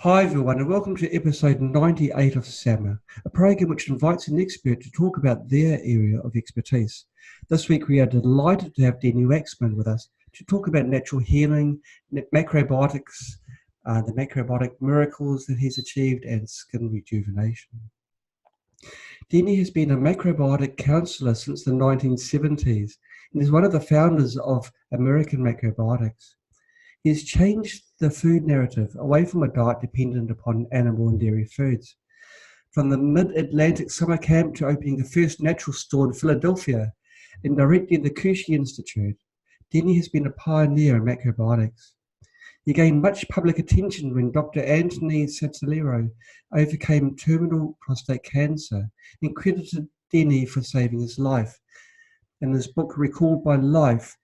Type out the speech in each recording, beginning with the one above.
Hi everyone and welcome to episode 98 of SAMA, a program which invites an expert to talk about their area of expertise. This week we are delighted to have Denny Waxman with us to talk about natural healing, macrobiotics, the macrobiotic miracles that he's achieved, and skin rejuvenation. Denny has been a macrobiotic counsellor since the 1970s and is one of the founders of American Macrobiotics. He has changed the food narrative away from a diet dependent upon animal and dairy foods. From the mid-Atlantic summer camp to opening the first natural store in Philadelphia and directing the Kushi Institute, Denny has been a pioneer in macrobiotics. He gained much public attention when Dr. Anthony Sattilaro overcame terminal prostate cancer and credited Denny for saving his life. In his book, Recalled by Life,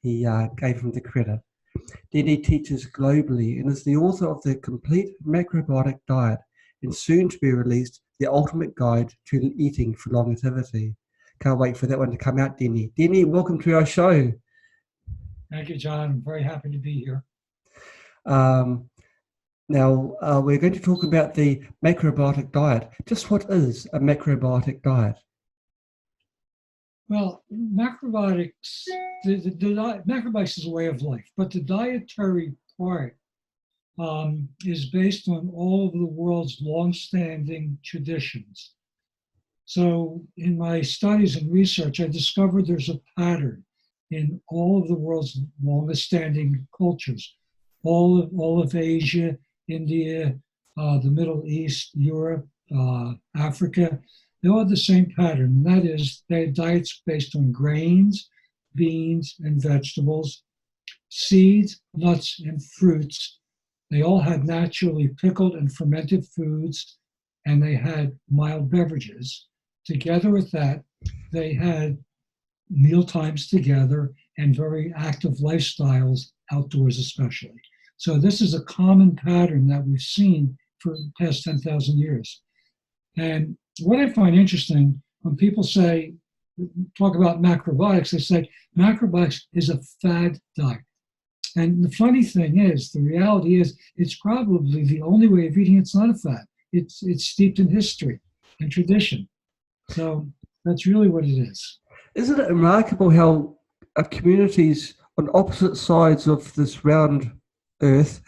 he gave him the credit. Denny teaches globally and is the author of the Complete Macrobiotic Diet and soon to be released, The Ultimate Guide to Eating for Longevity. Can't wait for that one to come out, Denny. Denny, welcome to our show. Thank you, John. I'm very happy to be here. Now, we're going to talk about the macrobiotic diet. Just what is a macrobiotic diet? Well, macrobiotics, macrobiotics is a way of life, but the dietary part is based on all of the world's long-standing traditions. So in my studies and research, I discovered there's a pattern in all of the world's longest-standing cultures, all of Asia, India, the Middle East, Europe, Africa. They all have the same pattern, and that is their diets based on grains, beans, and vegetables, seeds, nuts, and fruits. They all had naturally pickled and fermented foods, and they had mild beverages. Together with that, they had meal times together and very active lifestyles, outdoors especially. So this is a common pattern that we've seen for the past 10,000 years. And what I find interesting when people talk about macrobiotics, they say macrobiotics is a fad diet. And the funny thing is, the reality is, it's probably the only way of eating. It's not a fad. It's steeped in history and tradition. So that's really what it is. Isn't it remarkable how communities on opposite sides of this round earth,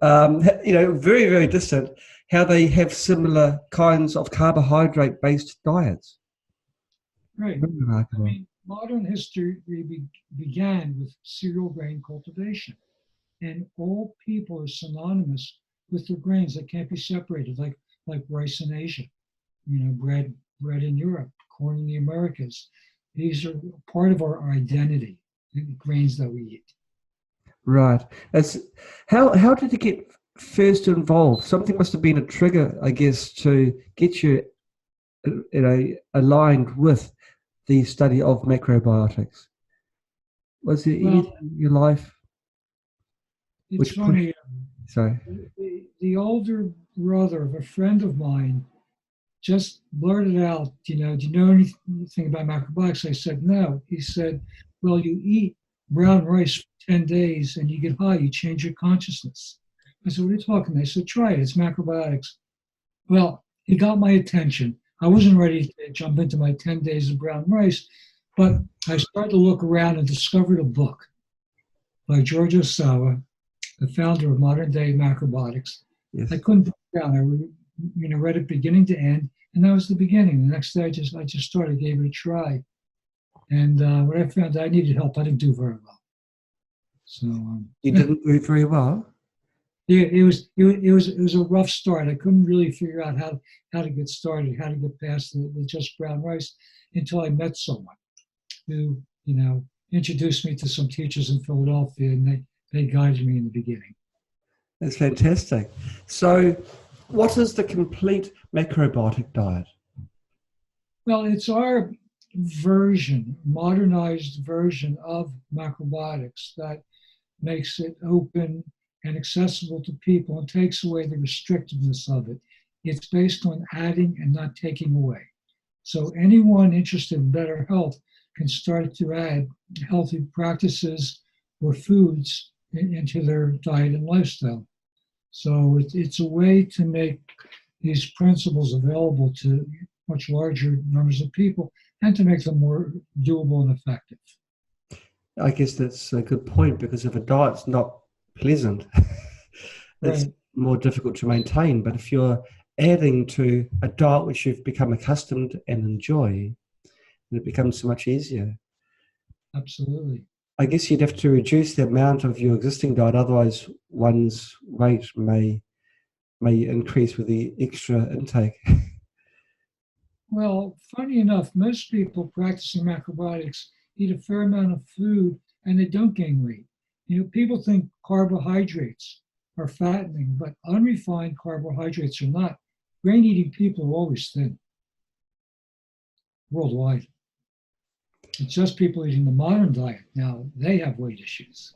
very, very distant, how they have similar kinds of carbohydrate-based diets? Right. I mean, modern history began with cereal grain cultivation, and all people are synonymous with the grains that can't be separated, like rice in Asia, bread in Europe, corn in the Americas. These are part of our identity, the grains that we eat. Right. How did you get first involved? Something must have been a trigger, I guess, to get you, aligned with the study of macrobiotics. Was there anything in your life? It's funny. Sorry. The older brother of a friend of mine just blurted out, do you know anything about macrobiotics? I said, no. He said, well, you eat brown rice for 10 days and you get high, you change your consciousness. I said, what are you talking about? I said, try it, it's macrobiotics. Well, he got my attention. I wasn't ready to jump into my 10 days of brown rice, but I started to look around and discovered a book by George Osawa, the founder of modern day macrobiotics. Yes. I couldn't put it down. I read it beginning to end, and that was the beginning. The next day I just started, gave it a try. And when I found I needed help, I didn't do very well. So you didn't do very well? Yeah, it was a rough start. I couldn't really figure out how to get started, how to get past the just brown rice until I met someone who, introduced me to some teachers in Philadelphia, and they guided me in the beginning. That's fantastic. So what is the Complete Macrobiotic Diet? Well, it's our modernized version of macrobiotics that makes it open and accessible to people and takes away the restrictiveness of it. It's based on adding and not taking away. So anyone interested in better health can start to add healthy practices or foods into their diet and lifestyle. So it's a way to make these principles available to much larger numbers of people and to make them more doable and effective. I guess that's a good point, because if a diet's not pleasant, it's Right. more difficult to maintain. But if you're adding to a diet which you've become accustomed and enjoy, then it becomes so much easier. Absolutely. I guess you'd have to reduce the amount of your existing diet, otherwise one's weight may increase with the extra intake. Well, funny enough, most people practicing macrobiotics eat a fair amount of food and they don't gain weight. People think carbohydrates are fattening, but unrefined carbohydrates are not. Grain eating people are always thin worldwide. It's just people eating the modern diet now, they have weight issues.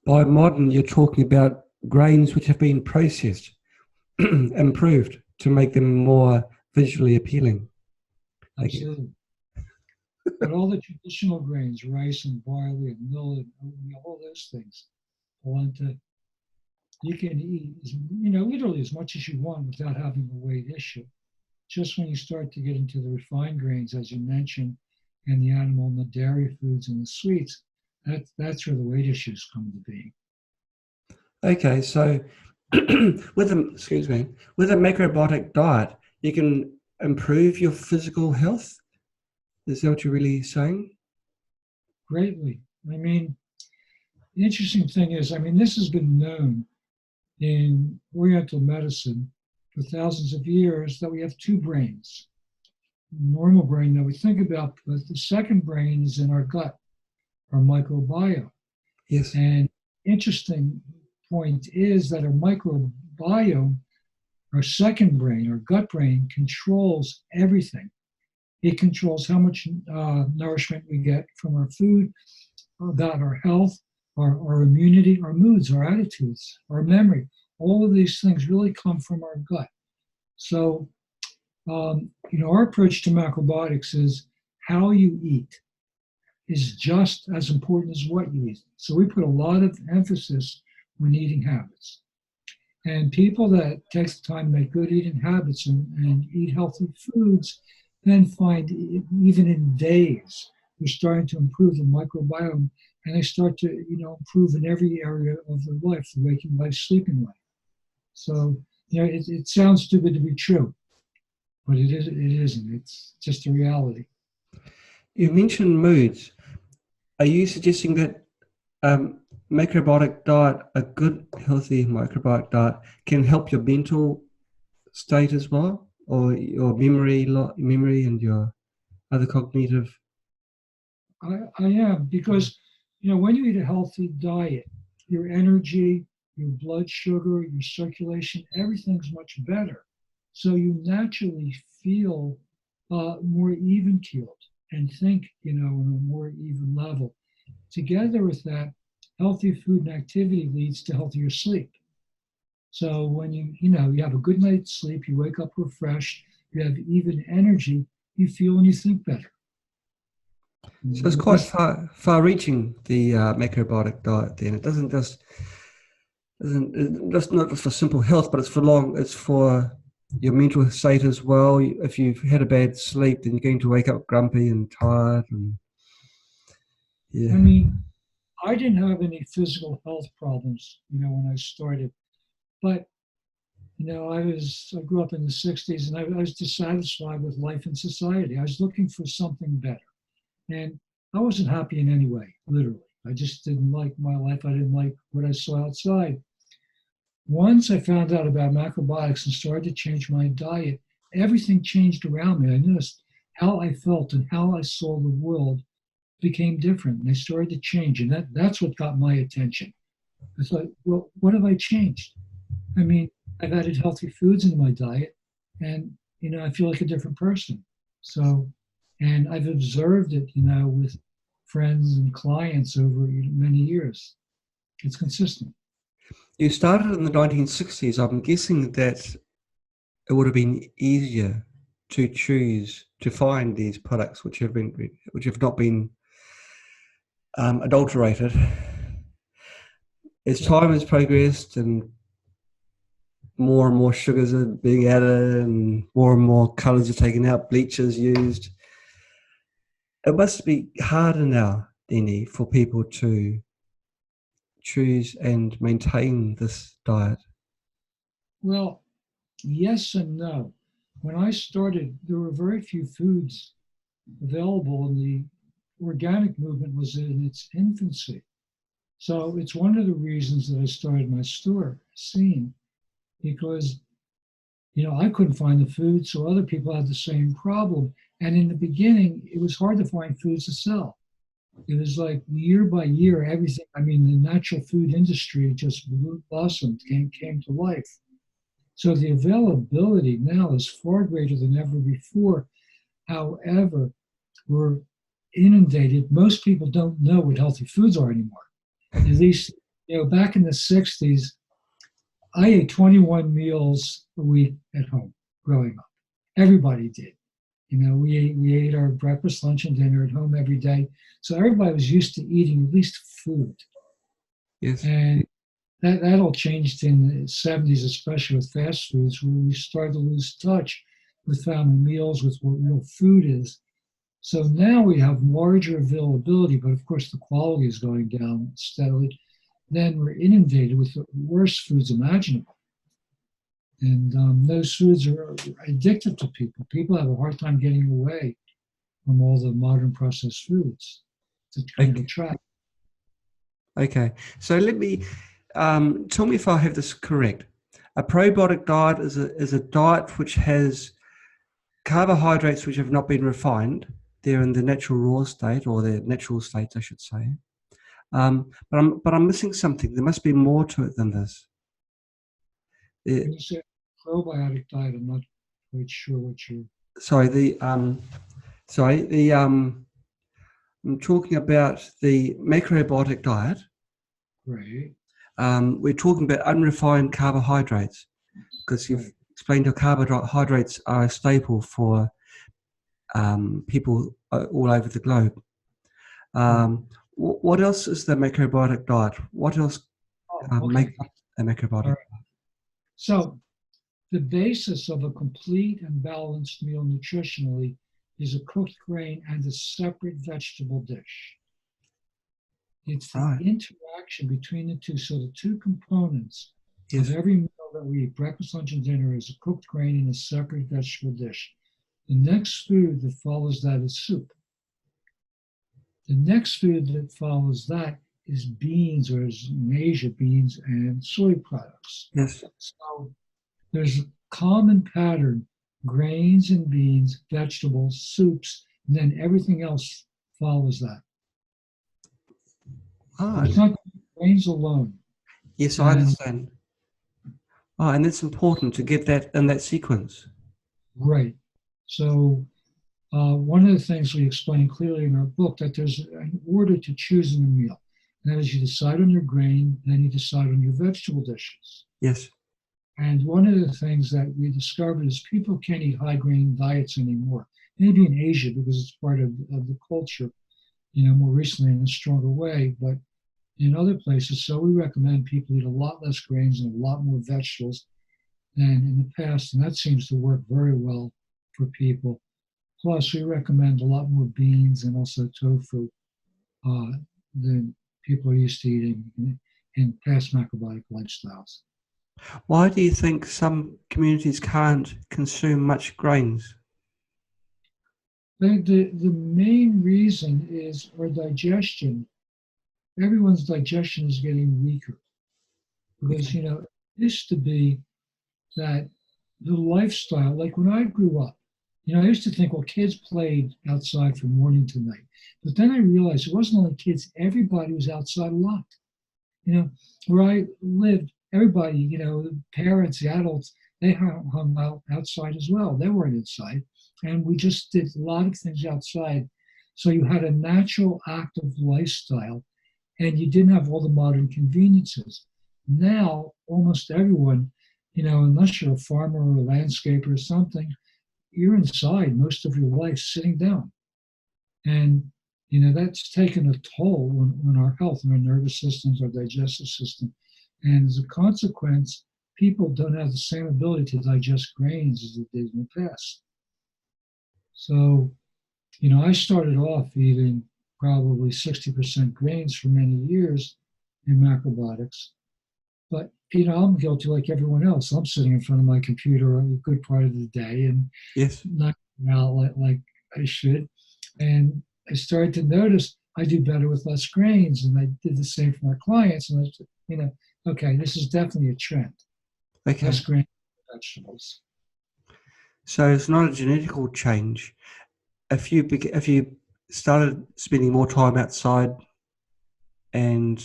By modern, you're talking about grains which have been processed, improved to make them more visually appealing. Absolutely. But all the traditional grains, rice and barley and millet, and oatmeal, all those things, you can eat, literally as much as you want without having a weight issue. Just when you start to get into the refined grains, as you mentioned, and the animal and the dairy foods and the sweets, that's where the weight issues come to be. Okay, so with a macrobiotic diet, you can improve your physical health. Is that what you're really saying? Greatly. I mean, the interesting thing is, this has been known in Oriental medicine for thousands of years that we have two brains. The normal brain that we think about, but the second brain is in our gut, our microbiome. Yes. And interesting point is that our microbiome, our second brain, our gut brain, controls everything. It controls how much nourishment we get from our food, about our health, our immunity, our moods, our attitudes, our memory. All of these things really come from our gut. So, our approach to macrobiotics is how you eat is just as important as what you eat. So we put a lot of emphasis on eating habits. And people that take the time to make good eating habits and eat healthy foods then find even in days, they're starting to improve the microbiome and they start to, improve in every area of their life, the waking life, sleeping life. So, it sounds too good to be true, but it isn't. It's just a reality. You mentioned moods. Are you suggesting that macrobiotic diet, a good, healthy macrobiotic diet, can help your mental state as well, or your memory and your other cognitive? I am, because when you eat a healthy diet, your energy, your blood sugar, your circulation, everything's much better. So you naturally feel more even keeled and think, on a more even level. Together with that, healthy food and activity leads to healthier sleep. So when you have a good night's sleep, you wake up refreshed, you have even energy, you feel and you think better. So it's quite far-reaching, the macrobiotic diet. Then it doesn't just not just for simple health, but it's for your mental state as well. If you've had a bad sleep, then you're going to wake up grumpy and tired. And yeah, I didn't have any physical health problems, when I started, but I grew up in the '60s, and I was dissatisfied with life and society. I was looking for something better. And I wasn't happy in any way, literally. I just didn't like my life. I didn't like what I saw outside. Once I found out about macrobiotics and started to change my diet, everything changed around me. I noticed how I felt and how I saw the world became different. And they started to change. And that's what got my attention. It's like, well, what have I changed? I've added healthy foods into my diet, and I feel like a different person. So, and I've observed it, with friends and clients over many years. It's consistent. you started in the 1960s. I'm guessing that it would have been easier to choose to find these products which have not been adulterated. As time has progressed and more and more sugars are being added and more colours are taken out, bleachers used. It must be harder now, Denny, for people to choose and maintain this diet. Well, yes and no. When I started, there were very few foods available, and the organic movement was in its infancy. So it's one of the reasons that I started my store, Essene, because I couldn't find the food, so other people had the same problem. And in the beginning, it was hard to find foods to sell. It was like year by year, everything. I mean, the natural food industry just blossomed, came to life. So the availability now is far greater than ever before. However, we're inundated. Most people don't know what healthy foods are anymore. At least, back in the 60s, I ate 21 meals a week at home growing up. Everybody did. We ate our breakfast, lunch, and dinner at home every day. So everybody was used to eating at least food. Yes. And that all changed in the 70s, especially with fast foods, where we started to lose touch with family meals, with what real food is. So now we have larger availability, but of course the quality is going down steadily. Then we're inundated with the worst foods imaginable. And those foods are addictive to people. People have a hard time getting away from all the modern processed foods. It's a kind of trap. Okay, so let me tell me if I have this correct. A probiotic diet is a diet which has carbohydrates which have not been refined. They're in the natural raw state, or their natural state, I should say. But I'm missing something. There must be more to it than this. When you say probiotic diet, I'm not quite sure what you're. I'm talking about the macrobiotic diet. Right. We're talking about unrefined carbohydrates, because you've explained how carbohydrates are a staple for people all over the globe. What else is the macrobiotic diet? What else makes up a macrobiotic diet? So the basis of a complete and balanced meal nutritionally is a cooked grain and a separate vegetable dish. It's the interaction between the two. So the two components of every meal that we eat, breakfast, lunch, and dinner, is a cooked grain and a separate vegetable dish. The next food that follows that is soup. The next food that follows that is beans, or as in Asia, beans and soy products. Yes. So there's a common pattern: grains and beans, vegetables, soups, and then everything else follows that. It's not grains alone. Yes, I understand. And it's important to get that in that sequence. Right. So one of the things we explain clearly in our book, that there's an order to choosing a meal. And that is, you decide on your grain, then you decide on your vegetable dishes. Yes. And one of the things that we discovered is people can't eat high grain diets anymore. Maybe in Asia, because it's part of the culture, more recently in a stronger way, but in other places. So we recommend people eat a lot less grains and a lot more vegetables than in the past. And that seems to work very well for people. Plus, we recommend a lot more beans and also tofu than people are used to eating in past macrobiotic lifestyles. Why do you think some communities can't consume much grains? The main reason is our digestion. Everyone's digestion is getting weaker. Because, it used to be that the lifestyle, like when I grew up, I used to think, well, kids played outside from morning to night. But then I realized it wasn't only kids, everybody was outside a lot. Where I lived, everybody, the parents, the adults, they hung out outside as well. They weren't inside. And we just did a lot of things outside. So you had a natural, active lifestyle, and you didn't have all the modern conveniences. Now, almost everyone, unless you're a farmer or a landscaper or something, you're inside most of your life sitting down. And, that's taken a toll on our health and our nervous systems, our digestive system. And as a consequence, people don't have the same ability to digest grains as they did in the past. So, I started off eating probably 60% grains for many years in macrobiotics. But, I'm guilty like everyone else. I'm sitting in front of my computer a good part of the day and Yes. not out like I should. And I started to notice I do better with less grains. And I did the same for my clients. And I said, okay, this is definitely a trend. Okay. Less grains, vegetables. So it's not a genetical change. If you started spending more time outside, and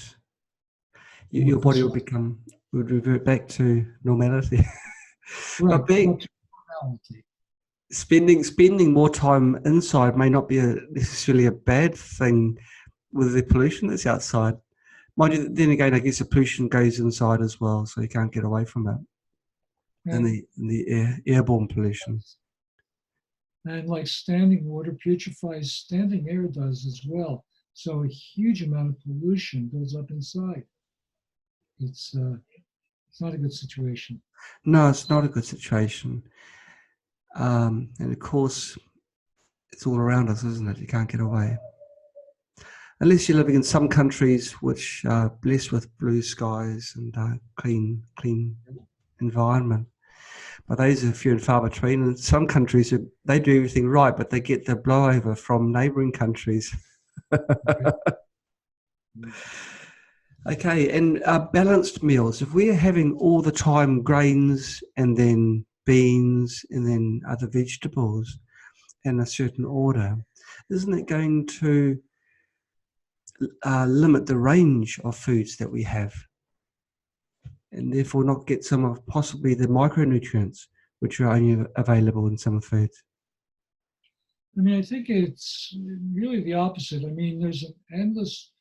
your body would revert back to normality. Right. But spending more time inside may not be necessarily a bad thing with the pollution that's outside. Mind you, then again, I guess the pollution goes inside as well, so you can't get away from it. And the airborne pollution. And like standing water purifies, standing air does as well. So a huge amount of pollution builds up inside. It's not a good situation. No, it's not a good situation. And of course, it's all around us, isn't it? You can't get away. Unless you're living in some countries which are blessed with blue skies and clean environment. But those are few and far between. In some countries, they do everything right, but they get the blowover from neighbouring countries. Okay, and balanced meals. If we're having all the time grains and then beans and then other vegetables in a certain order, isn't it going to limit the range of foods that we have, and therefore not get some of possibly the micronutrients which are only available in some foods? I think it's really the opposite. There's an endless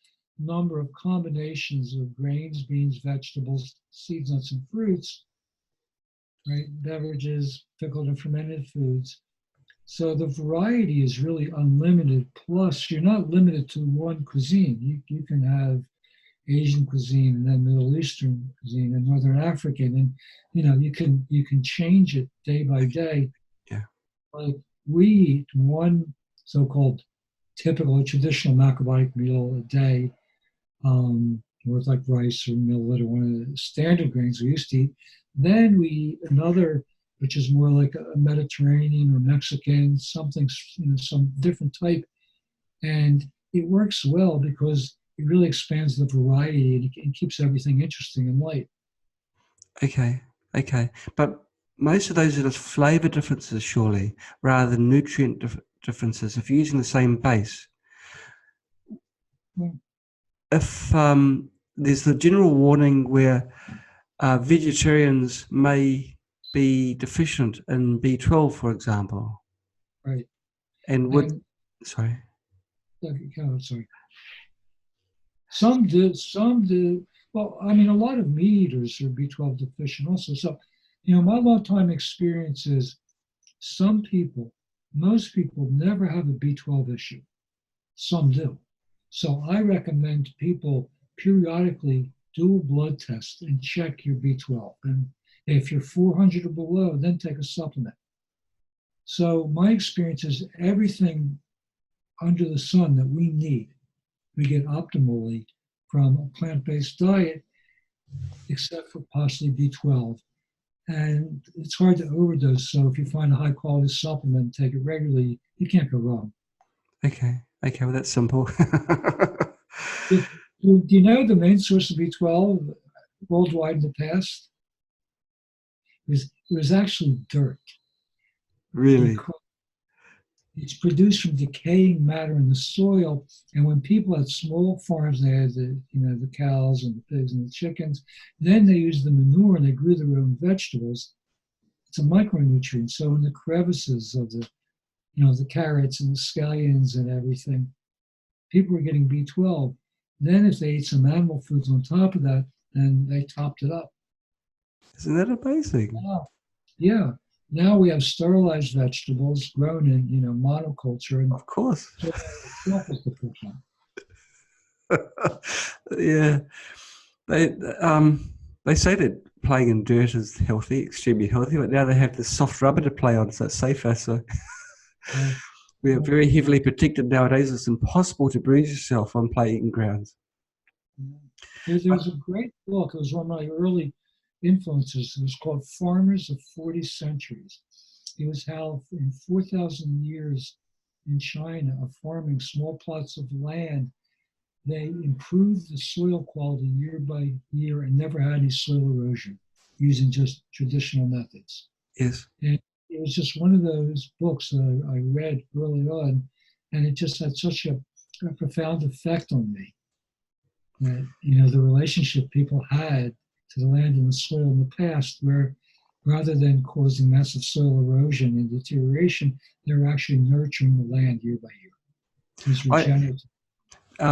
number of combinations of grains, beans, vegetables, seeds, nuts, and fruits, right? Beverages, pickled and fermented foods. So the variety is really unlimited. Plus, you're not limited to one cuisine. You can have Asian cuisine and then Middle Eastern cuisine and Northern African, and you can change it day by day. Yeah. Like we eat one so-called typical traditional macrobiotic meal a day, with like rice or millet or one of the standard grains we used to eat. Then we eat another, which is more like a Mediterranean or Mexican, something, some different type. And it works well because it really expands the variety and it keeps everything interesting and light. Okay. But most of those are just flavour differences, surely, rather than nutrient differences. If you're using the same base. Yeah. If there's the general warning where vegetarians may be deficient in B12, for example. Right. And sorry. Sorry. Some do. Well, a lot of meat eaters are B12 deficient also. So, my long-time experience is most people never have a B12 issue. Some do. So I recommend people periodically do a blood test and check your B12. And if you're 400 or below, then take a supplement. So my experience is everything under the sun that we need, we get optimally from a plant-based diet, except for possibly B12. And it's hard to overdose. So if you find a high-quality supplement, take it regularly, you can't go wrong. Okay, well, that's simple. Do you know the main source of B12 worldwide in the past? It was actually dirt. Really? It's produced from decaying matter in the soil. And when people had small farms, they had the cows and the pigs and the chickens. Then they used the manure and they grew their own vegetables. It's a micronutrient. So in the crevices of the carrots and the scallions and everything, people were getting B12. Then if they ate some animal foods on top of that, then they topped it up. Isn't that amazing? Yeah. Now we have sterilized vegetables grown in, monoculture. And of course. Yeah. They say that playing in dirt is healthy, extremely healthy, but now they have this soft rubber to play on, so it's safer. So Uh, we're uh, very heavily protected nowadays. It's impossible to bruise yourself on playing grounds. there's a great book. It was one of my early influences. It was called Farmers of 40 Centuries. It was how in 4,000 years in China of farming small plots of land, they improved the soil quality year by year and never had any soil erosion using just traditional methods. Yes. And it was just one of those books that I read early on, and it just had such a profound effect on me. That, the relationship people had to the land and the soil in the past, where rather than causing massive soil erosion and deterioration, they were actually nurturing the land year by year. It was regenerative.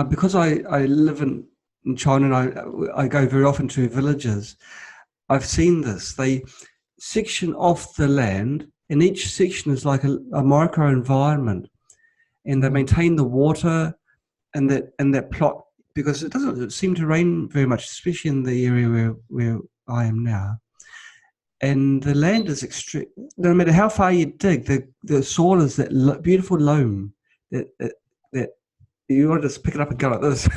Because I live in China and I go very often to villages, I've seen this. They section off the land, and each section is like a microenvironment, and they maintain the water and that plot, because it doesn't seem to rain very much, especially in the area where I am now. And the land is extreme. No matter how far you dig, the soil is that beautiful loam that you want to just pick it up and go like this.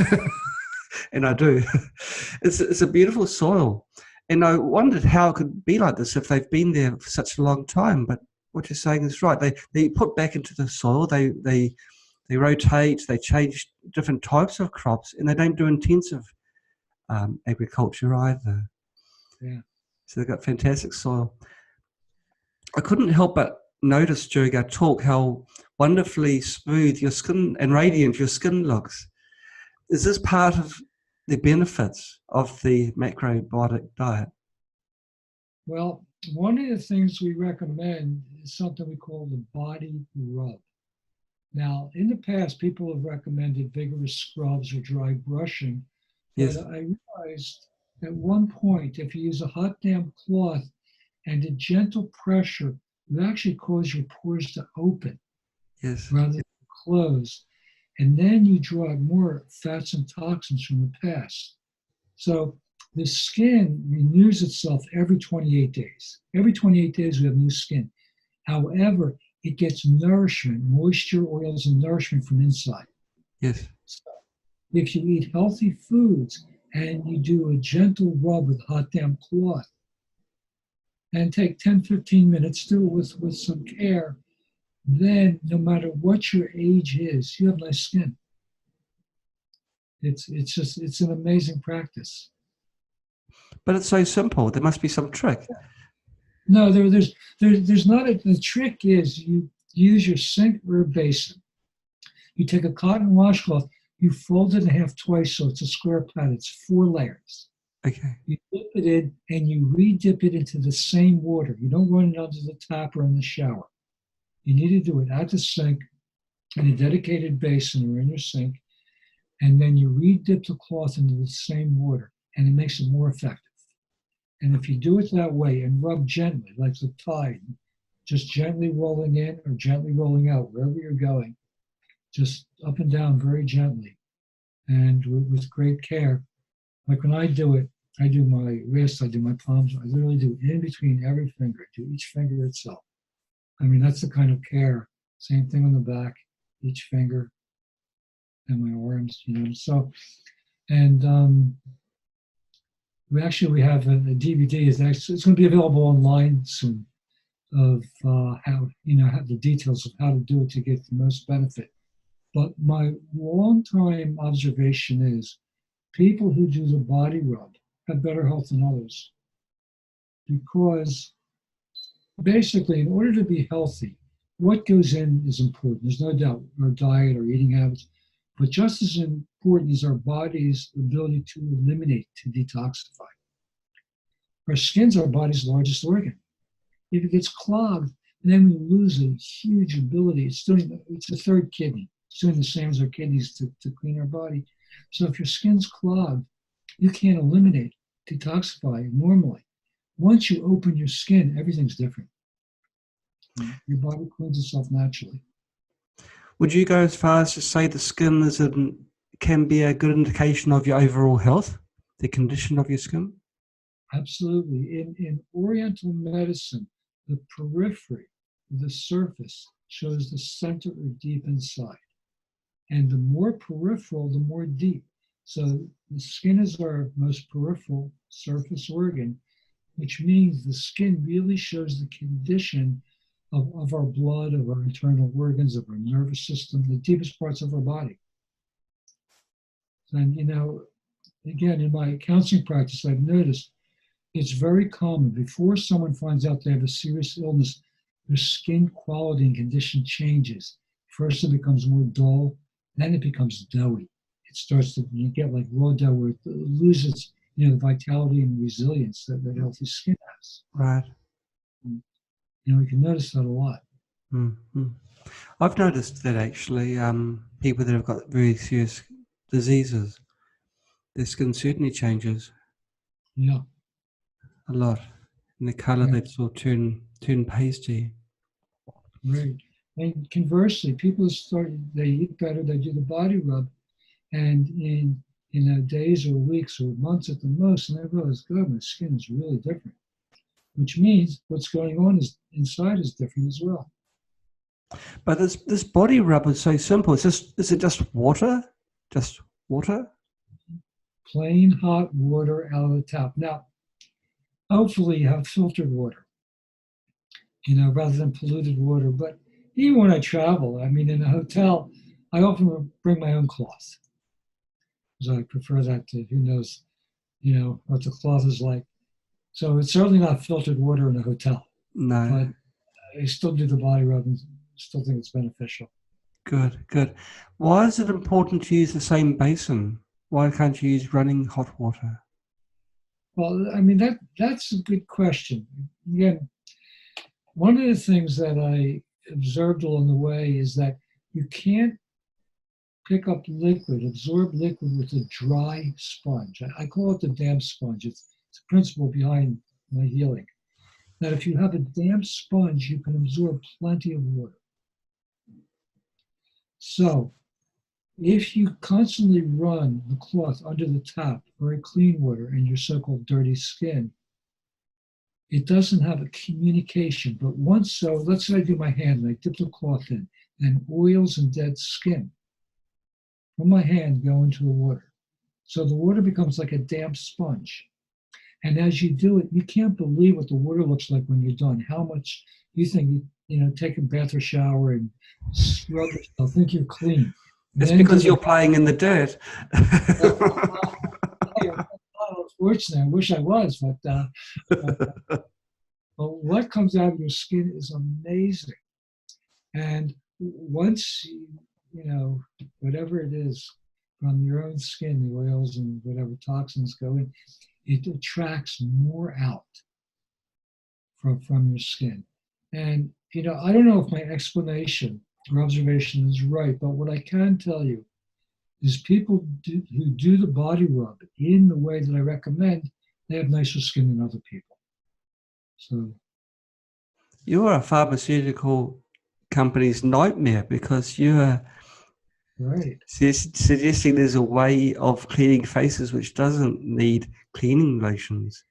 And I do. It's a beautiful soil. And I wondered how it could be like this if they've been there for such a long time. But what you're saying is right. They put back into the soil. They rotate. They change different types of crops, and they don't do intensive agriculture either. Yeah. So they've got fantastic soil. I couldn't help but notice during our talk how wonderfully smooth your skin and radiant your skin looks. Is this part of the benefits of the macrobiotic diet? Well, one of the things we recommend is something we call the body rub. Now, in the past, people have recommended vigorous scrubs or dry brushing, but Yes. I realized at one point, if you use a hot damp cloth and a gentle pressure, you actually cause your pores to open Yes. rather than close. And then you draw out more fats and toxins from the past. So the skin renews itself every 28 days. Every 28 days, we have new skin. However, it gets nourishment, moisture, oils, and nourishment from inside. Yes. So if you eat healthy foods and you do a gentle rub with hot damp cloth and take 10, 15 minutes, do it with some care, then no matter what your age is, you have nice skin. It's an amazing practice. But it's so simple. There must be some trick. No, there's not. The trick is you use your sink or a basin. You take a cotton washcloth, you fold it in half twice so it's a square pad. It's 4 layers. Okay. You dip it in and you re-dip it into the same water. You don't run it under the tap or in the shower. You need to do it at the sink in a dedicated basin or in your sink, and then you re-dip the cloth into the same water, and it makes it more effective. And if you do it that way and rub gently, like the tide, just gently rolling in or gently rolling out, wherever you're going, just up and down very gently and with great care. Like when I do it, I do my wrist, I do my palms, I literally do in between every finger, I do each finger itself. I mean, that's the kind of care. Same thing on the back, each finger and my arms, So, and we have a DVD. It's going to be available online soon of how have the details of how to do it to get the most benefit. But my long-time observation is people who do the body rub have better health than others, because basically, in order to be healthy, what goes in is important. There's no doubt, our diet, our eating habits, but just as important is our body's ability to eliminate, to detoxify. Our skin's our body's largest organ. If it gets clogged, then we lose a huge ability. It's the third kidney. It's doing the same as our kidneys to clean our body. So if your skin's clogged, you can't eliminate, detoxify normally. Once you open your skin, everything's different. Your body cleans itself naturally. Would you go as far as to say the skin can be a good indication of your overall health, the condition of your skin? Absolutely. In Oriental medicine, the periphery, the surface, shows the center or deep inside. And the more peripheral, the more deep. So the skin is our most peripheral surface organ, which means the skin really shows the condition of our blood, of our internal organs, of our nervous system, the deepest parts of our body. And, again, in my counseling practice, I've noticed it's very common before someone finds out they have a serious illness, their skin quality and condition changes. First, it becomes more dull, then it becomes doughy. It starts to, you get like raw dough where it loses, the vitality and resilience that healthy skin has. Right. And, we can notice that a lot. Mm-hmm. I've noticed that actually, people that have got very serious diseases, their skin certainly changes. Yeah. A lot. And the colour, that sort of turn pasty. Right. And conversely, people they eat better, they do the body rub, and in days or weeks or months at the most, and they realize, God, my skin is really different. Which means what's going on inside is different as well. But this body rub is so simple. Is it just water? Just water? Plain hot water out of the tap. Now, hopefully you have filtered water, rather than polluted water. But even when I travel, in a hotel, I often bring my own cloth. So I prefer that to who knows, what the cloth is like. So it's certainly not filtered water in a hotel. No. But I still do the body rub and still think it's beneficial. Good. Why is it important to use the same basin? Why can't you use running hot water? Well, that's a good question. Again, one of the things that I observed along the way is that you can't pick up absorb liquid with a dry sponge. I call it the damp sponge. It's the principle behind my healing. That if you have a damp sponge, you can absorb plenty of water. So if you constantly run the cloth under the tap, very clean water, in your so-called dirty skin, it doesn't have a communication. But let's say I do my hand and I dip the cloth in, and oils and dead skin from my hand go into the water. So the water becomes like a damp sponge. And as you do it, you can't believe what the water looks like when you're done. How much you think, take a bath or shower and scrub yourself, think you're clean. It's because you're playing in the dirt. Unfortunately, I wish I was, but what comes out of your skin is amazing. And once whatever it is from your own skin, the oils and whatever toxins go in, it attracts more out from your skin. And I don't know if my explanation or observation is right, but what I can tell you is people who do the body rub in the way that I recommend, they have nicer skin than other people. So you're a pharmaceutical company's nightmare, because you're right. suggesting there's a way of cleaning faces which doesn't need cleaning lotions.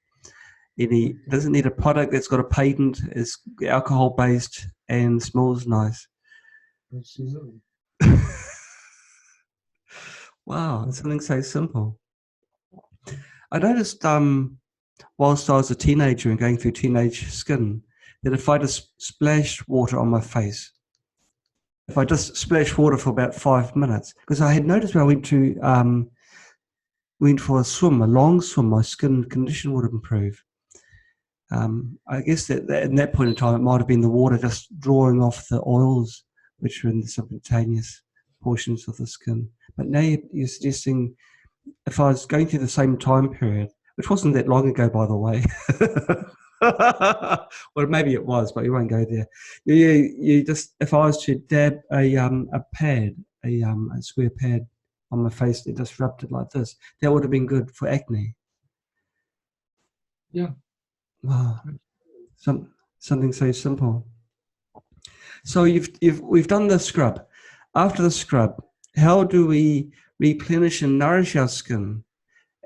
It doesn't need a product that's got a patent, is alcohol based and smells nice. Absolutely. Wow, it's something so simple. I noticed whilst I was a teenager and going through teenage skin, that if I just splashed water on my face, if I just splashed water for about 5 minutes, because I had noticed when I went for a long swim, my skin condition would improve. I guess that in that point in time, it might have been the water just drawing off the oils which are in the subcutaneous portions of the skin. But now you're suggesting, if I was going through the same time period, which wasn't that long ago, by the way. Well, maybe it was, but we won't go there. You just, if I was to dab a pad, a square pad on my face that just rubbed it like this, that would have been good for acne. Yeah. Wow. Something so simple. So we've done the scrub. After the scrub, how do we replenish and nourish our skin?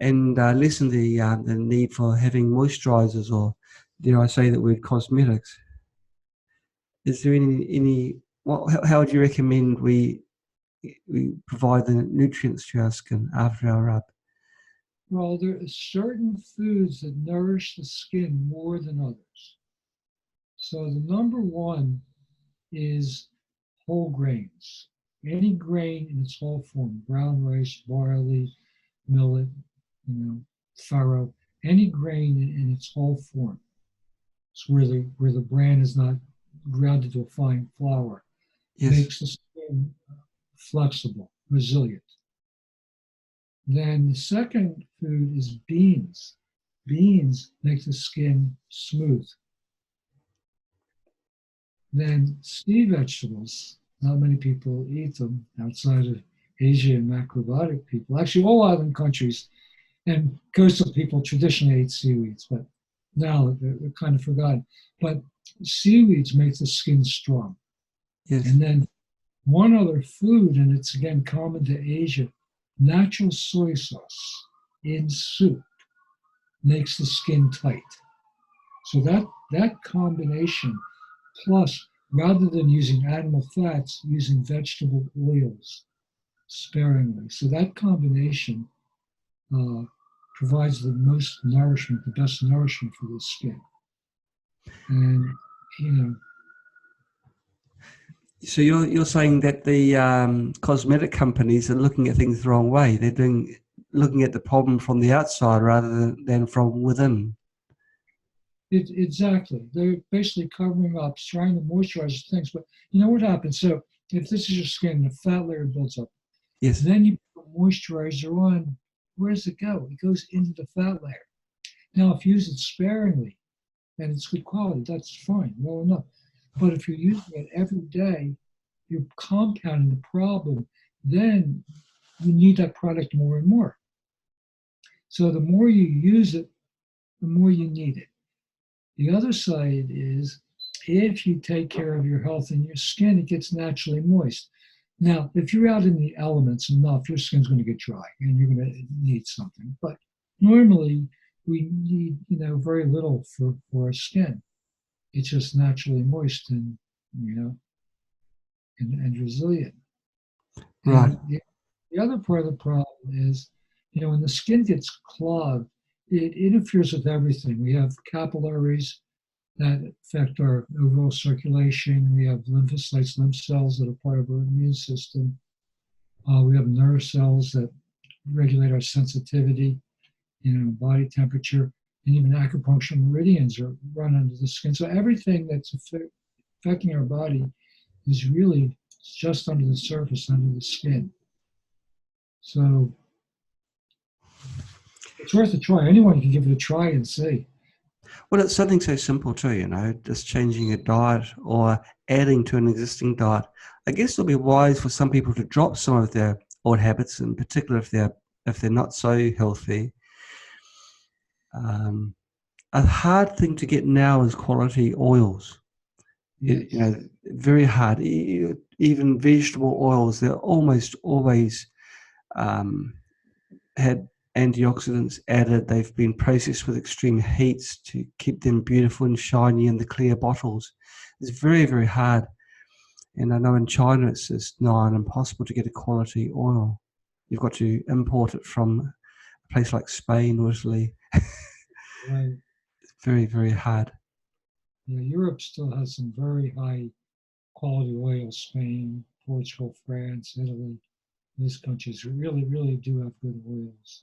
and lessen the need for having moisturizers, or dare I say the word, cosmetics. Is there how would you recommend we provide the nutrients to our skin after our rub? Well, there are certain foods that nourish the skin more than others. So the number one is whole grains. Any grain in its whole form, brown rice, barley, millet, farro, any grain in its whole form. It's where the bran is not ground into a fine flour. Yes. Makes the skin flexible, resilient. Then the second food is beans. Beans make the skin smooth. Then sea vegetables, not many people eat them outside of Asia and macrobiotic people. Actually, all island countries and coastal people traditionally ate seaweeds, but now they're kind of forgotten. But seaweeds make the skin strong. Yes. And then one other food, and it's again common to Asia, natural soy sauce in soup makes the skin tight. So that combination, plus rather than using animal fats, using vegetable oils sparingly. So that combination provides the most nourishment, the best nourishment for the skin. And So you're saying that the cosmetic companies are looking at things the wrong way. They're looking at the problem from the outside rather than from within. Exactly. They're basically covering up, trying to moisturize things. But you know what happens? So if this is your skin, the fat layer builds up. Yes. Then you put moisturizer on. Where does it go? It goes into the fat layer. Now, if you use it sparingly and it's good quality, that's fine, well enough. But if you're using it every day, you're compounding the problem. Then you need that product more and more. So the more you use it, the more you need it. The other side is if you take care of your health and your skin, it gets naturally moist. Now, if you're out in the elements enough, your skin's going to get dry and you're going to need something. But normally, we need very little for our skin. It's just naturally moist and and resilient. Right. And the other part of the problem is, when the skin gets clogged, it interferes with everything. We have capillaries that affect our overall circulation. We have lymphocytes, lymph cells that are part of our immune system. We have nerve cells that regulate our sensitivity, body temperature, and even acupuncture meridians are run under the skin. So everything that's affecting our body is really just under the surface, under the skin. So it's worth a try. Anyone can give it a try and see. Well, it's something so simple too, just changing a diet or adding to an existing diet. I guess it'll be wise for some people to drop some of their old habits, in particular if they're not so healthy. A hard thing to get now is quality oils. Yes. Very hard. Even vegetable oils, they're almost always had antioxidants added. They've been processed with extreme heats to keep them beautiful and shiny in the clear bottles. It's very, very hard. And I know in China it's just nigh on impossible to get a quality oil. You've got to import it from a place like Spain or Italy. Right. It's very, very hard. Yeah, Europe still has some very high quality oils. Spain, Portugal, France, Italy. These countries really, really do have good oils.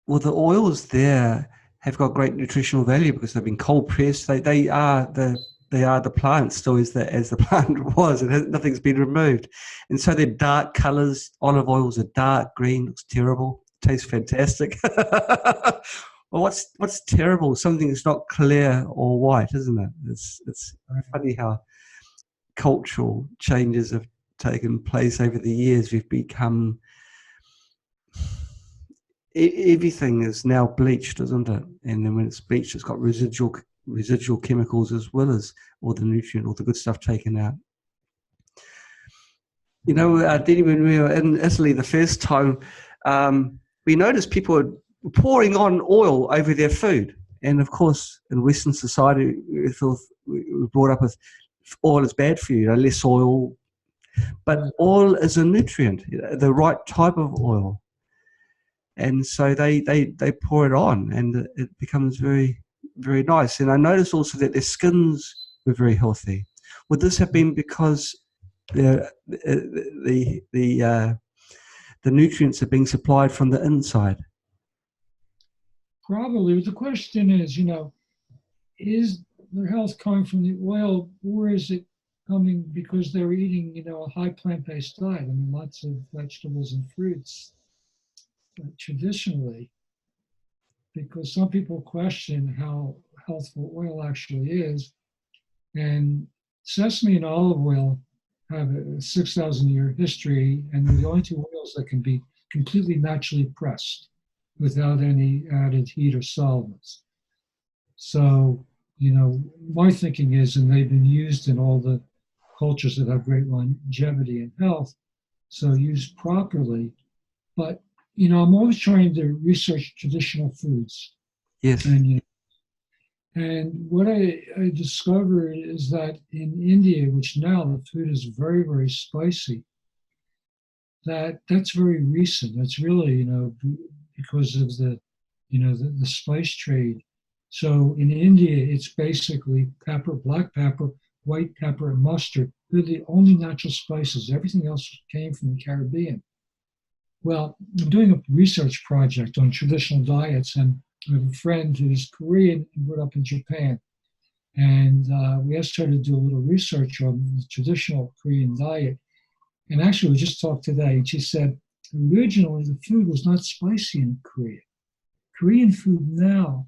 Well, the oils there have got great nutritional value because they've been cold pressed. They are the plant still as the plant was. Nothing's been removed, and so they're dark colours. Olive oils are dark green. Looks terrible. Tastes fantastic. Well, what's terrible? Something that's not clear or white, isn't it? It's funny how cultural changes have taken place over the years. We've become everything is now bleached, isn't it? And then when it's bleached, it's got residual chemicals as well as all the nutrient, all the good stuff taken out. Denny, when we were in Italy the first time, we noticed people are pouring on oil over their food. And of course, in Western society, we brought up with oil is bad for you, less oil. But oil is a nutrient, the right type of oil. And so they pour it on, and it becomes very, very nice. And I noticed also that their skins were very healthy. Would this have been because the nutrients are being supplied from the inside? Probably. The question is, is their health coming from the oil, or is it coming because they're eating, a high plant-based diet? I mean, lots of vegetables and fruits traditionally, because some people question how healthful oil actually is. And sesame and olive oil have a 6,000-year history, and they're the only two oils that can be completely naturally pressed without any added heat or solvents. So, my thinking is, and they've been used in all the cultures that have great longevity and health, so used properly. But, I'm always trying to research traditional foods. Yes. And what I discovered is that in India, which now the food is very, very spicy, that's very recent. That's really, because of the spice trade. So in India, it's basically pepper, black pepper, white pepper, and mustard. They're the only natural spices. Everything else came from the Caribbean. Well, I'm doing a research project on traditional diets, and I have a friend who's Korean and grew up in Japan. And we asked her to do a little research on the traditional Korean diet. And actually, we just talked today, and she said originally the food was not spicy in Korea. Korean food now,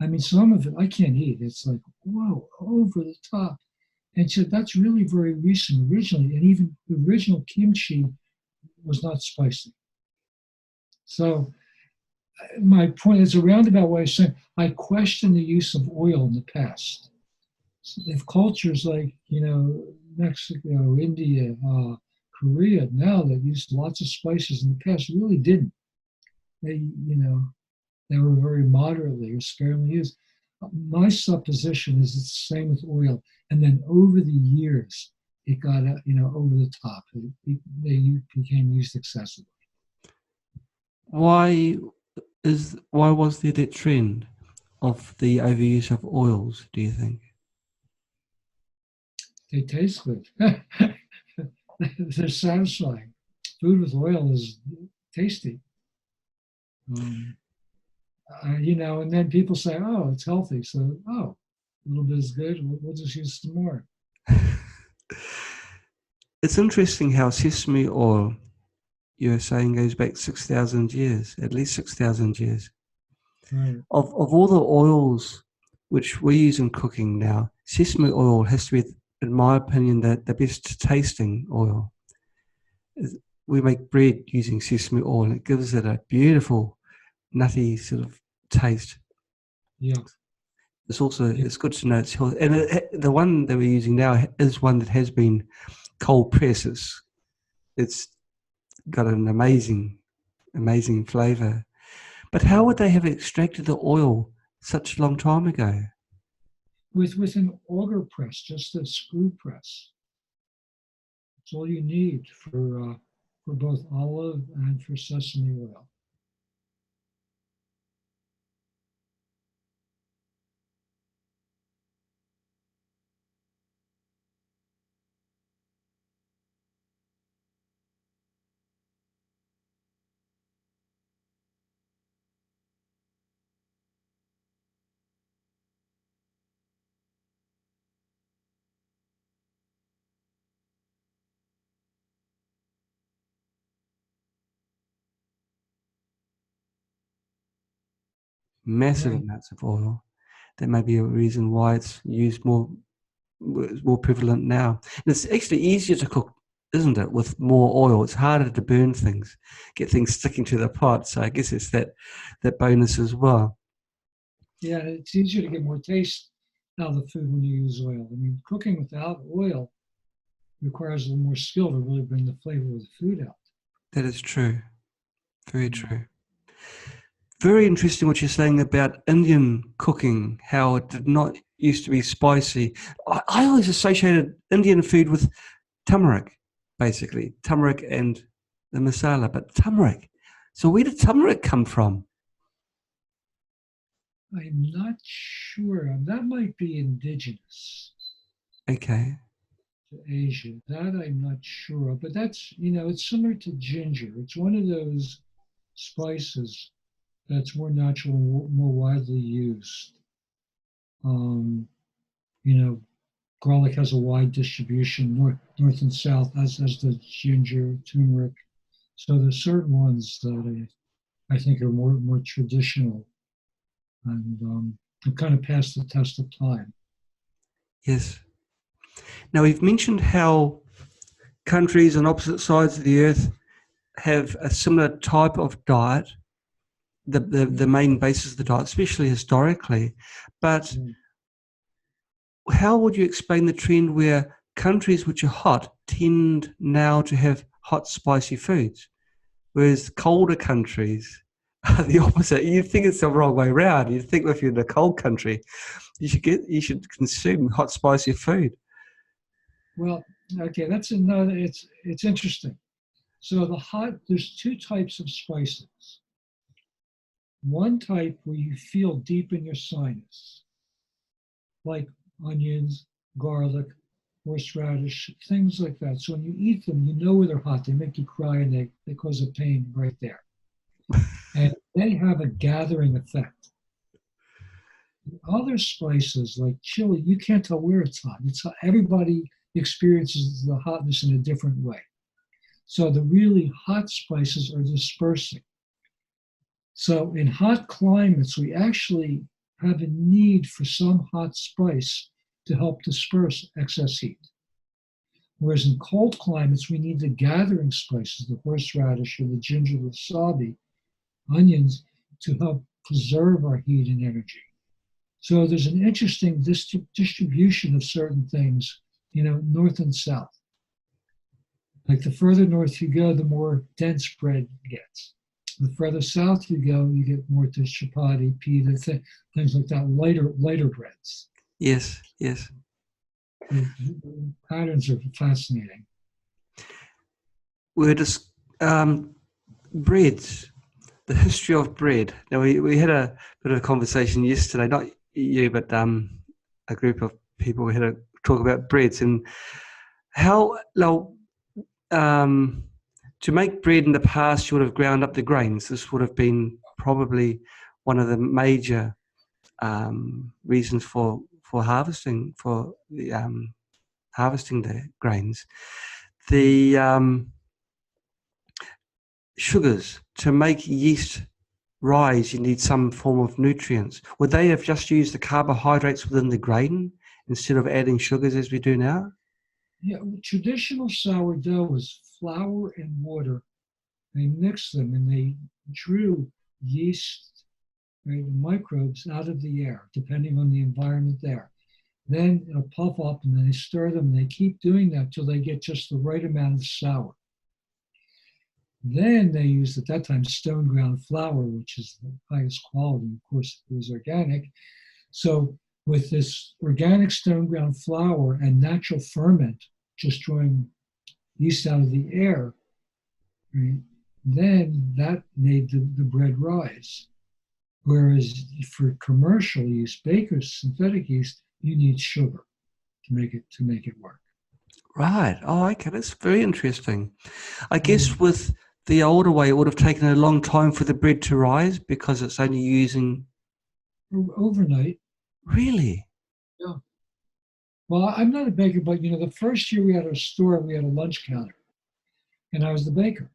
I mean, some of it I can't eat. It's like, whoa, over the top. And she said that's really very recent originally. And even the original kimchi was not spicy. So my point is a roundabout way of saying I question the use of oil in the past. So if cultures like, Mexico, India, Korea now that used lots of spices in the past really didn't. They were very moderately or sparingly used. My supposition is it's the same with oil. And then over the years, it got, over the top. They became used excessively. Why was there that trend of the overuse of oils, do you think? They taste good. They're satisfying. Food with oil is tasty. And then people say, oh, it's healthy. So, a little bit is good. We'll just use some more. It's interesting how sesame oil, you're saying, goes back 6,000 years, at least 6,000 years. Right. Of all the oils which we use in cooking now, sesame oil has to be, in my opinion, the best tasting oil. We make bread using sesame oil, and it gives it a beautiful, nutty sort of taste. Yeah. It's good to know it's healthy. And the one that we're using now is one that has been cold pressed. It's got an amazing flavor. But how would they have extracted the oil such a long time ago? With an auger press, just a screw press. That's all you need for both olive and for sesame oil. Massive amounts of oil. That may be a reason why it's used more prevalent now. And it's actually easier to cook, isn't it, with more oil? It's harder to burn things, get things sticking to the pot. So I guess it's that bonus as well. Yeah, it's easier to get more taste out of the food when you use oil. I mean, cooking without oil requires a little more skill to really bring the flavor of the food out. That is true. Very true. Very interesting what you're saying about Indian cooking, how it did not used to be spicy. I always associated Indian food with turmeric, basically. Turmeric and the masala, but turmeric. So where did turmeric come from? I'm not sure. That might be indigenous Okay. to Asia. That I'm not sure of. But that's, it's similar to ginger. It's one of those spices that's more natural, more widely used. You know, garlic has a wide distribution, north and south, as does ginger, turmeric. So there's certain ones that I think are more traditional and have kind of passed the test of time. Yes. Now, we've mentioned how countries on opposite sides of the earth have a similar type of diet, the main basis of the diet, especially historically. But how would you explain the trend where countries which are hot tend now to have hot, spicy foods, whereas colder countries are the opposite? You'd think it's the wrong way around. You'd think if you're in a cold country, you should consume hot, spicy food. Well, okay, that's another. It's interesting. So there's two types of spices. One type where you feel deep in your sinus, like onions, garlic, horseradish, things like that. So when you eat them, you know they're hot. They make you cry and they cause a pain right there. And they have a gathering effect. Other spices like chili, you can't tell where it's hot. It's hot. Everybody experiences the hotness in a different way. So the really hot spices are dispersing. So in hot climates, we actually have a need for some hot spice to help disperse excess heat. Whereas in cold climates, we need the gathering spices, the horseradish or the ginger, the wasabi, onions, to help preserve our heat and energy. So there's an interesting distribution of certain things, north and south. Like the further north you go, the more dense bread gets. The further south you go, you get more to chapati, pita, things like that, lighter breads. Yes, yes. The patterns are fascinating. We're just breads, the history of bread. Now we had a bit of a conversation yesterday, not you, but a group of people. We had a talk about breads and how to make bread in the past, you would have ground up the grains. This would have been probably one of the major reasons for harvesting harvesting the grains. The sugars, to make yeast rise, you need some form of nutrients. Would they have just used the carbohydrates within the grain instead of adding sugars as we do now? Yeah, traditional sourdough was flour and water. They mixed them and they drew yeast, right, microbes out of the air, depending on the environment there. Then it'll puff up and then they stir them and they keep doing that till they get just the right amount of sour. Then they used, at that time, stone ground flour, which is the highest quality. Of course, it was organic. So with this organic stone ground flour and natural ferment, just drawing yeast out of the air, right, then that made the bread rise. Whereas for commercial yeast, baker's synthetic yeast, you need sugar to make it work. Right. Oh, okay. That's very interesting. I guess with the older way, it would have taken a long time for the bread to rise because it's only using... Overnight. Really? Yeah. Well, I'm not a baker, but the first year we had our store, we had a lunch counter, and I was the baker.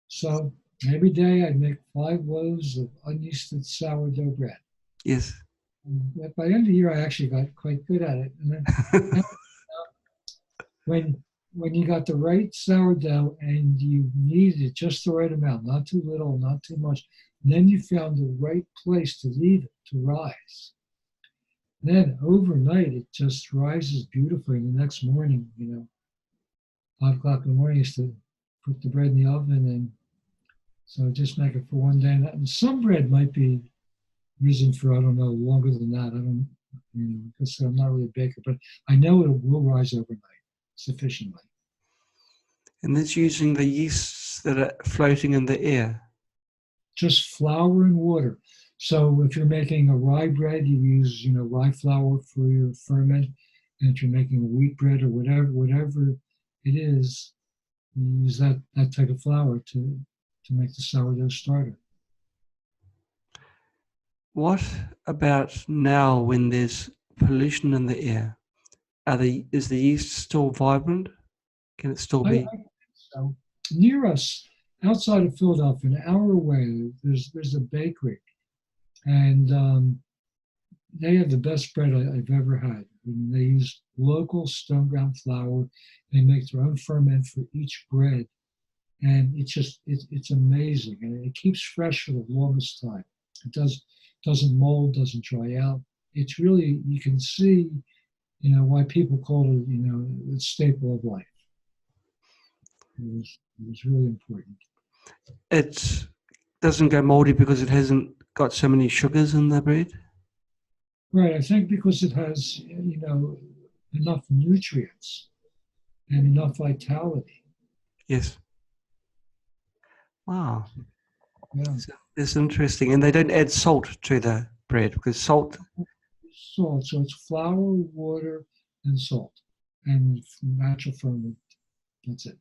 So every day I'd make 5 loaves of unyeasted sourdough bread. Yes. And by the end of the year, I actually got quite good at it. And then when you got the right sourdough and you needed just the right amount, not too little, not too much, then you found the right place to leave it to rise. Then overnight, it just rises beautifully. And the next morning, 5 o'clock in the morning, is to put the bread in the oven and So just make it for one day. And some bread might be risen for, I don't know, longer than that. I don't, because I'm not really a baker, but I know it will rise overnight sufficiently. And that's using the yeasts that are floating in the air. Just flour and water. So if you're making a rye bread, you use, rye flour for your ferment. And if you're making a wheat bread or whatever it is, you use that type of flour to make the sourdough starter. What about now when there's pollution in the air? Is the yeast still vibrant? Can it still be? I think so. Near us, outside of Philadelphia, an hour away, there's a bakery, and they have the best bread I've ever had. I mean, they use local stone ground flour. They make their own ferment for each bread, and it's amazing, and it keeps fresh for the longest time. It doesn't mold, doesn't dry out. It's really, you can see, why people call it, the staple of life. It was really important. It doesn't go moldy because it hasn't got so many sugars in the bread? Right, I think because it has, enough nutrients and enough vitality. Yes. Wow. Yeah. It's interesting. And they don't add salt to the bread because salt... Salt, so it's flour, water, and salt, and natural ferment. That's it.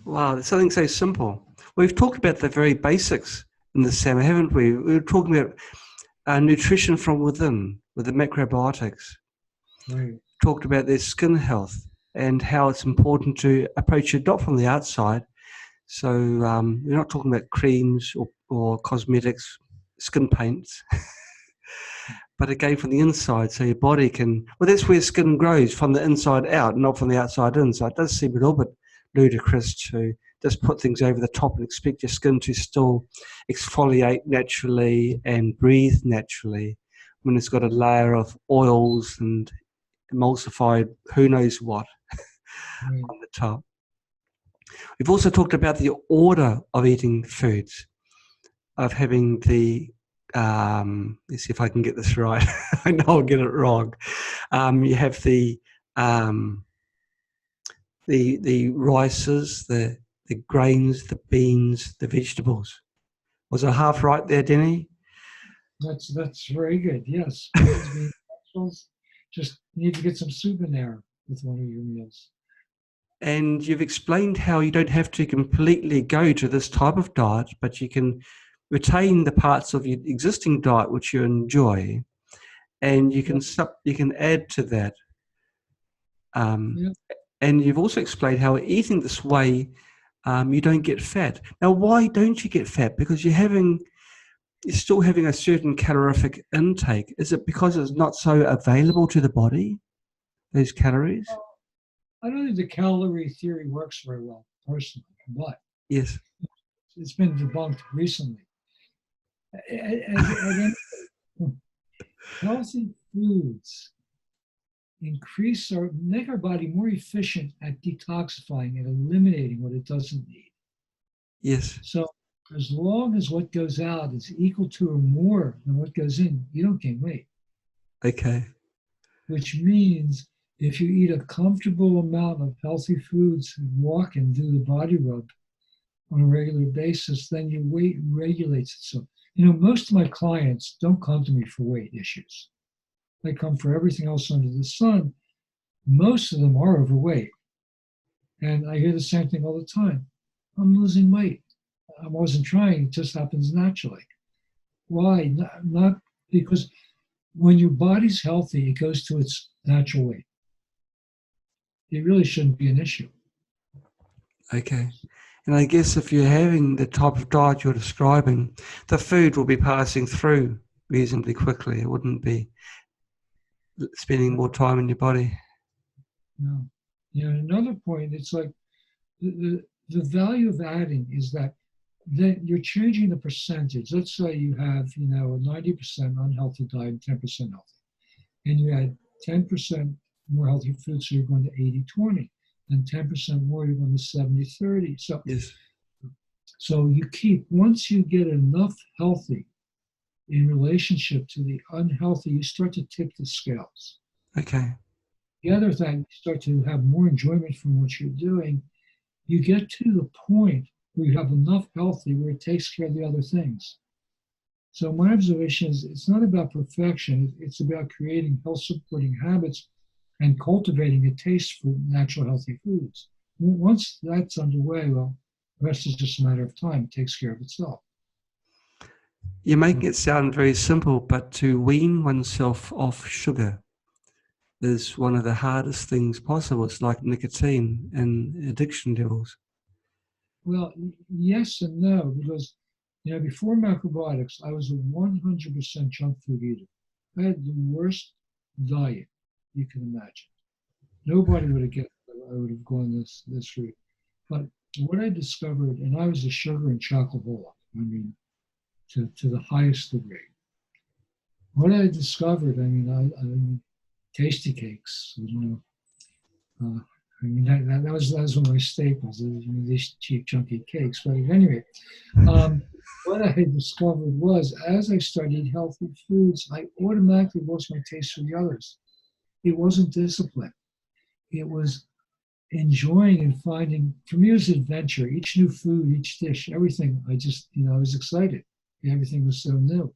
Wow, there's something so simple. We've talked about the very basics in the SAMA, haven't we? We were talking about nutrition from within with the macrobiotics. Right. Talked about their skin health and how it's important to approach it not from the outside. So we're not talking about creams or cosmetics, skin paints, but again from the inside, so your body can... Well, that's where skin grows, from the inside out, not from the outside in. So it does seem a little bit ludicrous to just put things over the top and expect your skin to still exfoliate naturally and breathe naturally when it's got a layer of oils and emulsified who knows what on the top. We've also talked about the order of eating foods, of having the let's see if I can get this right. I know I'll get it wrong. You have the rices, the grains, the beans, the vegetables. Was I half right there, Denny? That's very good. Yes. Just need to get some soup in there with one of your meals. And you've explained how you don't have to completely go to this type of diet, but you can retain the parts of your existing diet which you enjoy, and you can add to that. And you've also explained how eating this way, you don't get fat. Now, why don't you get fat? Because you're still having a certain calorific intake. Is it because it's not so available to the body, those calories? I don't think the calorie theory works very well, personally, but yes, it's been debunked recently. Healthy foods make our body more efficient at detoxifying and eliminating what it doesn't need. Yes. So as long as what goes out is equal to or more than what goes in, you don't gain weight. Okay. Which means if you eat a comfortable amount of healthy foods and walk and do the body rub on a regular basis, then your weight regulates itself. Most of my clients don't come to me for weight issues. They come for everything else under the sun. Most of them are overweight. And I hear the same thing all the time. I'm losing weight. I wasn't trying, it just happens naturally. Why? Not because when your body's healthy, it goes to its natural weight. It really shouldn't be an issue. Okay. And I guess if you're having the type of diet you're describing, the food will be passing through reasonably quickly. It wouldn't be spending more time in your body. Yeah. Another point, it's like the value of adding is that you're changing the percentage. Let's say you have, a 90% unhealthy diet and 10% healthy. And you add 10% more healthy food, so you're going to 80-20. and 10% more, you're going to 70-30. Yes. So you keep, once you get enough healthy in relationship to the unhealthy, you start to tip the scales. Okay. The other thing, you start to have more enjoyment from what you're doing. You get to the point where you have enough healthy where it takes care of the other things. So my observation is it's not about perfection. It's about creating health-supporting habits and cultivating a taste for natural, healthy foods. Once that's underway, well, the rest is just a matter of time. It takes care of itself. You're making it sound very simple, but to wean oneself off sugar is one of the hardest things possible. It's like nicotine and addiction levels. Well, yes and no, because before macrobiotics, I was a 100% junk food eater. I had the worst diet you can imagine. Nobody would have guessed that I would have gone this route. But what I discovered, and I was a sugar and chocoholic, I mean, to the highest degree. What I discovered, I mean, tasty cakes, that was one of my staples, these cheap, chunky cakes. But at any rate, what I discovered was, as I started healthy foods, I automatically lost my taste for the others. It wasn't discipline. It was enjoying and finding, for me, it was adventure. Each new food, each dish, everything, I just, I was excited. Everything was so new.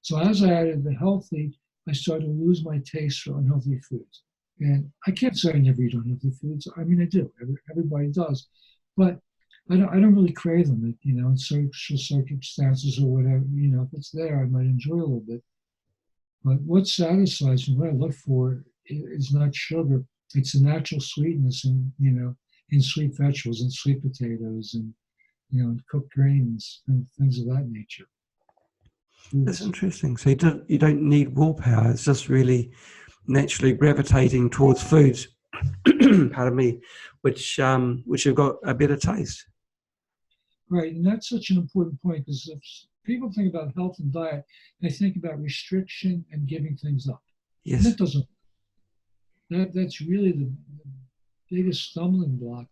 So as I added the healthy, I started to lose my taste for unhealthy foods. And I can't say I never eat unhealthy foods. I mean, I do. Everybody does. But I don't really crave them, in social circumstances or whatever. If it's there, I might enjoy a little bit. But what satisfies me, what I look for, is not sugar. It's the natural sweetness in sweet vegetables and sweet potatoes and, and cooked grains and things of that nature. That's interesting. So you don't need willpower. It's just really naturally gravitating towards foods, pardon me, which have got a better taste. Right, and that's such an important point, because if people think about health and diet, they think about restriction and giving things up. Yes. And that doesn't. That's really the biggest stumbling block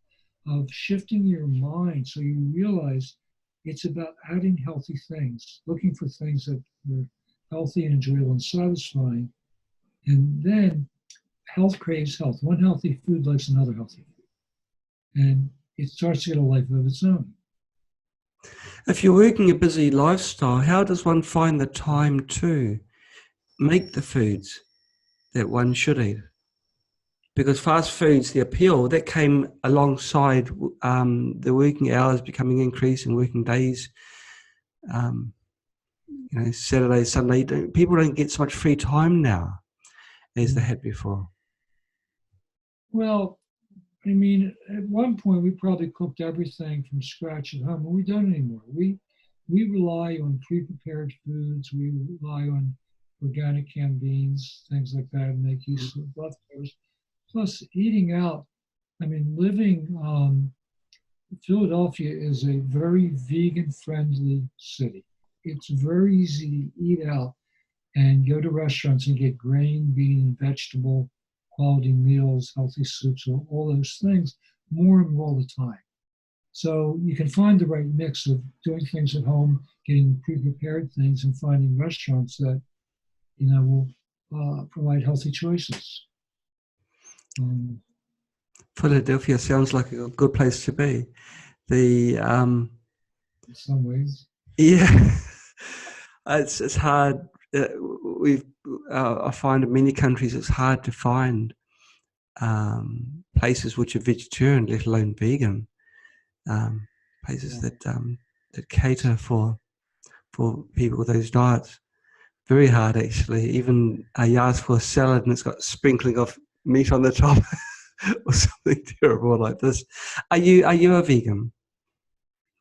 of shifting your mind, so you realize it's about adding healthy things, looking for things that are healthy and enjoyable and satisfying. And then health craves health. One healthy food likes another healthy food. And it starts to get a life of its own. If you're working a busy lifestyle, how does one find the time to make the foods that one should eat? Because fast foods, the appeal, that came alongside the working hours becoming increased and working days. Saturday, Sunday, people don't get so much free time now as they had before. Well, I mean, at one point we probably cooked everything from scratch at home, but we don't anymore. We rely on pre-prepared foods. We rely on organic canned beans, things like that, and make use of leftovers. Plus, eating out. I mean, Philadelphia is a very vegan-friendly city. It's very easy to eat out and go to restaurants and get grain, bean, and vegetable quality meals, healthy soups, all those things, more and more all the time. So you can find the right mix of doing things at home, getting pre-prepared things, and finding restaurants that will provide healthy choices. Philadelphia sounds like a good place to be. In some ways, yeah, it's hard. I find in many countries it's hard to find places which are vegetarian, let alone vegan. Places that cater for people with those diets. Very hard, actually. Even you ask for a salad and it's got sprinkling of meat on the top, or something terrible like this. Are you a vegan?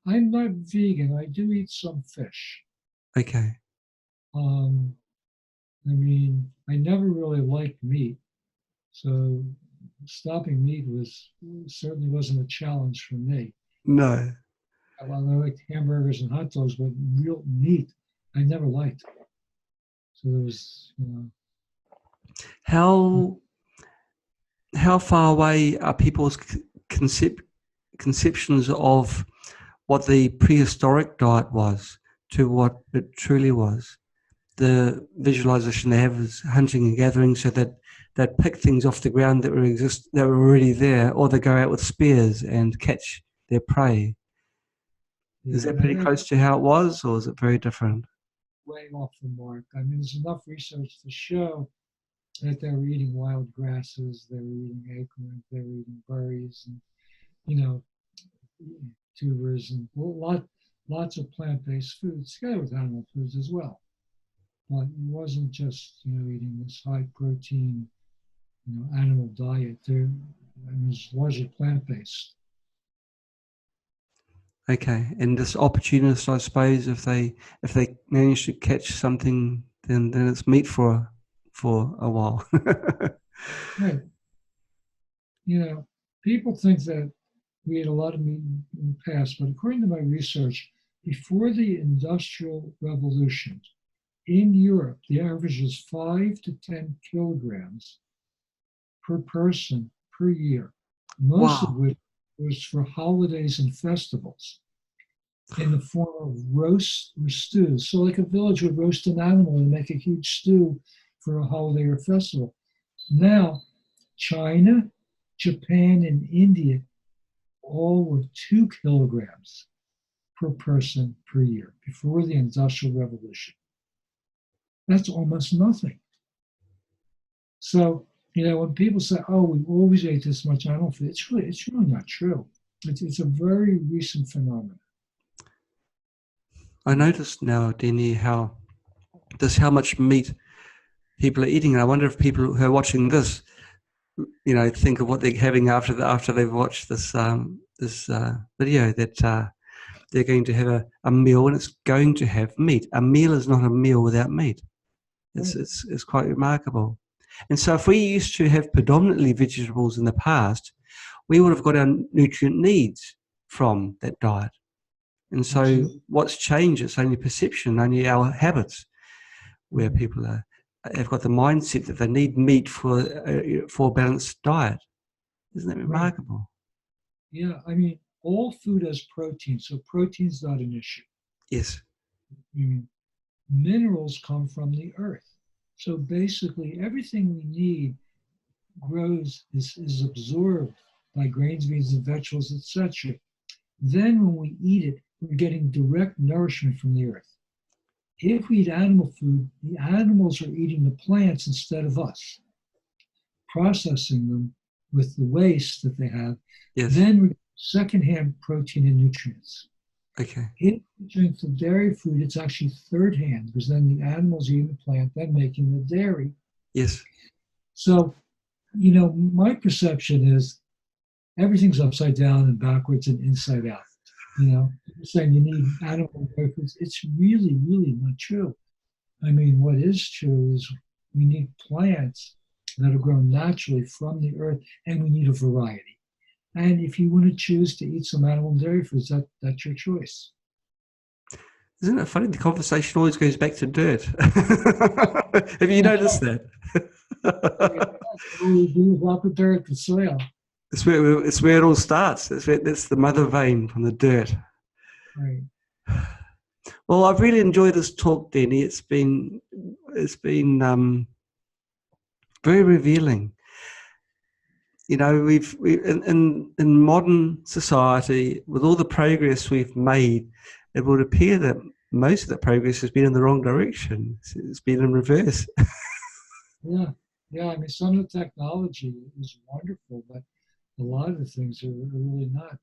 I'm not vegan. I do eat some fish. Okay. I mean, I never really liked meat, so stopping meat certainly wasn't a challenge for me. No. Well, I liked hamburgers and hot dogs, but real meat, I never liked. So there was, How far away are people's conceptions of what the prehistoric diet was to what it truly was. The visualization they have is hunting and gathering, so that they'd pick things off the ground that were already there, or they go out with spears and catch their prey. Yeah, is that pretty close to how it was, or is it very different? Way off the mark. I mean, there's enough research to show that they were eating wild grasses, they were eating acorns, they were eating berries, and tubers, and lots of plant-based foods, together with animal foods as well. But it wasn't just eating this high-protein animal diet. It was largely plant-based. Okay, and this opportunist, I suppose, if they manage to catch something, then it's meat for a while. Right. People think that we ate a lot of meat in the past, but according to my research, before the Industrial Revolution, in Europe, the average was 5 to 10 kilograms per person per year, most of which was for holidays and festivals in the form of roast or stews. So like a village would roast an animal and make a huge stew for a holiday or festival. Now, China, Japan, and India all were 2 kilograms per person per year before the Industrial Revolution. That's almost nothing. So, when people say, "Oh, we always ate this much animal food," it's really not true. It's a very recent phenomenon. I noticed now, Denny, how much meat people are eating. And I wonder if people who are watching this, think of what they're having after they've watched this video, that they're going to have a meal, and it's going to have meat. A meal is not a meal without meat. It's quite remarkable. And so if we used to have predominantly vegetables in the past, we would have got our nutrient needs from that diet. And so Absolutely. What's changed? It's only perception, only our habits, where people have got the mindset that they need meat for a balanced diet. Isn't that remarkable? Right. Yeah, I mean, all food has protein, so protein's not an issue. Yes. Minerals come from the earth. So basically, everything we need grows, is absorbed by grains, beans, and vegetables, etc. Then when we eat it, we're getting direct nourishment from the earth. If we eat animal food, the animals are eating the plants instead of us, processing them with the waste that they have. Yes. Then we get secondhand protein and nutrients. Okay. If we drink the dairy food, it's actually third hand, because then the animals eating the plant, then making the dairy. Yes. So, my perception is everything's upside down and backwards and inside out. You're saying you need animal dairy foods. It's really, really not true. I mean, what is true is we need plants that are grown naturally from the earth, and we need a variety. And if you want to choose to eat some animal dairy foods, that's your choice. Isn't it funny? The conversation always goes back to dirt. Have you noticed that? We do about the dirt, the soil. It's where it all starts. That's the mother vein from the dirt. Right. Well, I've really enjoyed this talk, Denny. It's been very revealing. We've in modern society, with all the progress we've made, it would appear that most of that progress has been in the wrong direction. It's been in reverse. Yeah. I mean, some of the technology is wonderful, but a lot of the things are really not.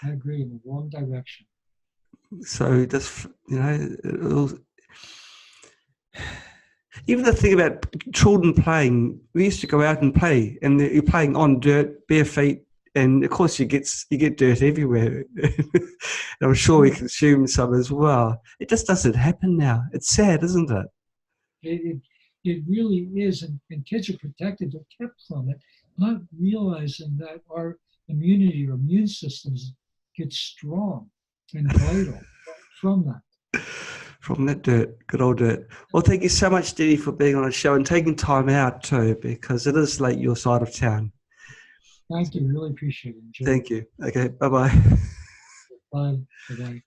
I agree, in the wrong direction. So just even the thing about children playing, we used to go out and play, and you're playing on dirt, bare feet, and of course you get dirt everywhere. I'm sure we consume some as well. It just doesn't happen now. It's sad, isn't it? It really is, and kids are protected. They're kept from it, not realizing that our immunity or immune systems get strong and vital from that. From that dirt, good old dirt. Well, thank you so much, Denny, for being on the show and taking time out too, because it is late your side of town. Thank you. Really appreciate it. Enjoy. Thank you. Okay, bye-bye. Bye. Bye-bye.